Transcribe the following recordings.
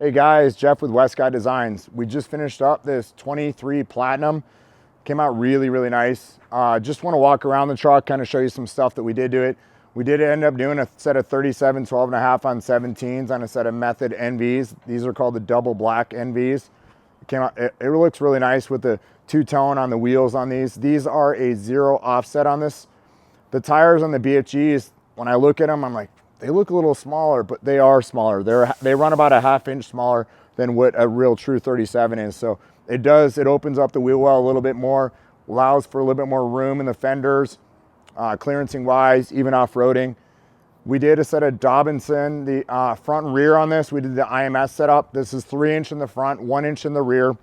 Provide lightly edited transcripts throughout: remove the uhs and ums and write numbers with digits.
Hey guys, Jeff with West Guy Designs. We just finished up this 23 Platinum. Came out really nice. Just want to walk around the truck, kind of show you some stuff that we did to it. We did end up doing a set of 37 12.5 on 17s on a set of Method NVs. These are called the double black NVs. It looks really nice with the two-tone on the wheels on these. These are a 0 offset on this. The tires on the BFGs, when I look at them, I'm like, they look a little smaller, but they are smaller. They run about a ½ inch smaller than what a real true 37 is. So it opens up the wheel well a little bit more, allows for a little bit more room in the fenders, clearancing wise, even off-roading. We did a set of Dobinson, the front and rear on this. We did the IMS setup. This is 3 inch in the front, 1 inch in the rear.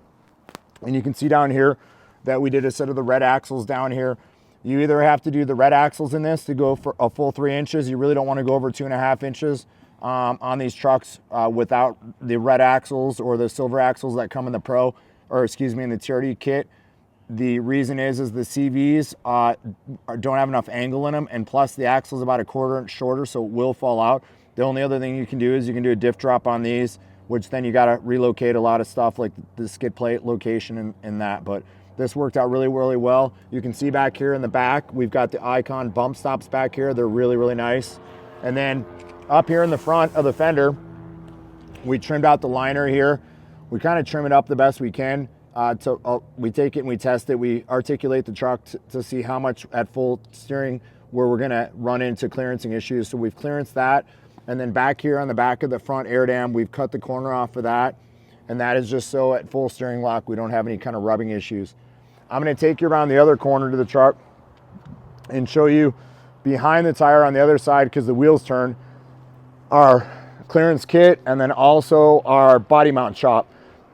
And you can see down here that we did a set of the red axles down here. You either have to do the red axles in this to go for a full 3 inches. You really don't want to go over 2.5 inches on these trucks without the red axles or the silver axles that come in the Pro, or excuse me, in the TRD kit. The reason is the CVs don't have enough angle in them, and plus the axle is about a 1/4 inch shorter, so it will fall out. The only other thing you can do is you can do a diff drop on these, which then you got to relocate a lot of stuff like the skid plate location and that. But this worked out really well. You can see back here in the back, we've got the Icon bump stops back here. They're really nice. And then up here in the front of the fender, we trimmed out the liner here. We kind of trim it up the best we can. We take it and we test it. We articulate the truck to see how much at full steering where we're gonna run into clearancing issues. So we've clearanced that. And then back here on the back of the front air dam, we've cut the corner off of that. And that is just so at full steering lock, we don't have any kind of rubbing issues. I'm gonna take you around the other corner to the truck and show you behind the tire on the other side, because the wheels turn, our clearance kit and then also our body mount shop.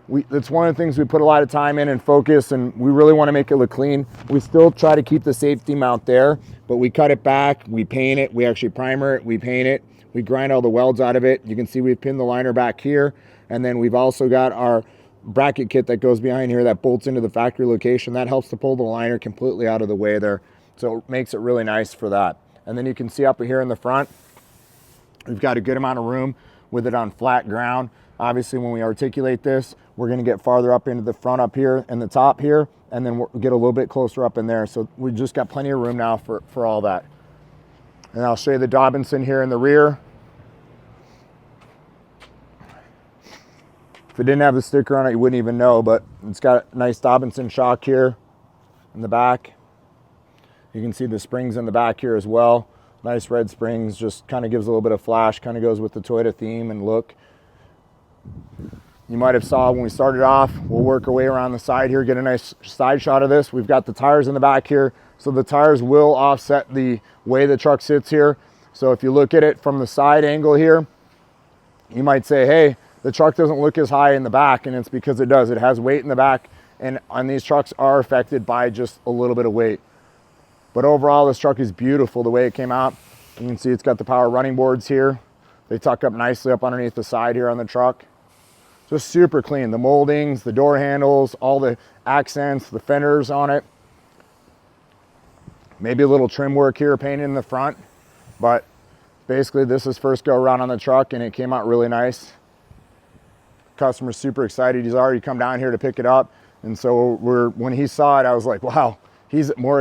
That's one of the things we put a lot of time in and focus, and we really want to make it look clean. We still try to keep the safety mount there, but we cut it back, we paint it, we actually primer it, we paint it, we grind all the welds out of it. You can see we've pinned the liner back here, and then we've also got our bracket kit that goes behind here that bolts into the factory location. That helps to pull the liner completely out of the way there. So it makes it really nice for that. And then you can see up here in the front, we've got a good amount of room with it on flat ground. Obviously, when we articulate this, we're gonna get farther up into the front up here and the top here, and then we'll get a little bit closer up in there. So we just got plenty of room now for all that. And I'll show you the Dobinson here in the rear. If it didn't have the sticker on it, you wouldn't even know, but it's got a nice Dobinson shock here in the back. You can see the springs in the back here as well. Nice red springs, just kind of gives a little bit of flash, kind of goes with the Toyota theme and look. You might have saw when we started off, we'll work our way around the side here, get a nice side shot of this. We've got the tires in the back here, so the tires will offset the way the truck sits here. So if you look at it from the side angle here, you might say, hey, the truck doesn't look as high in the back, and it's because it does. It has weight in the back, and on these trucks are affected by just a little bit of weight. But overall, this truck is beautiful the way it came out. You can see it's got the power running boards here. They tuck up nicely up underneath the side here on the truck. Just super clean. The moldings, the door handles, all the accents, the fenders on it. Maybe a little trim work here painted in the front, but basically this is first go around on the truck, and it came out really nice. Customer's super excited. He's already come down here to pick it up, and so when he saw it, I was like, wow, he's more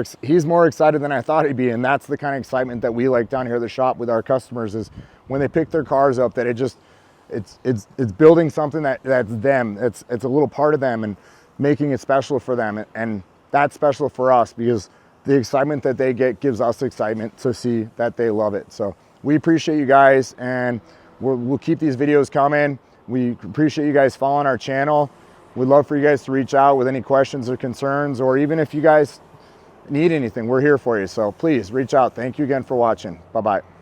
excited than I thought he'd be. And that's the kind of excitement that we like down here at the shop with our customers, is when they pick their cars up, that it's building something that's them. It's a little part of them and making it special for them, and that's special for us because the excitement that they get gives us excitement to see that they love it. So we appreciate you guys, and we'll keep these videos coming. We appreciate you guys following our channel. We'd love for you guys to reach out with any questions or concerns, or even if you guys need anything, we're here for you. So please reach out. Thank you again for watching. Bye-bye.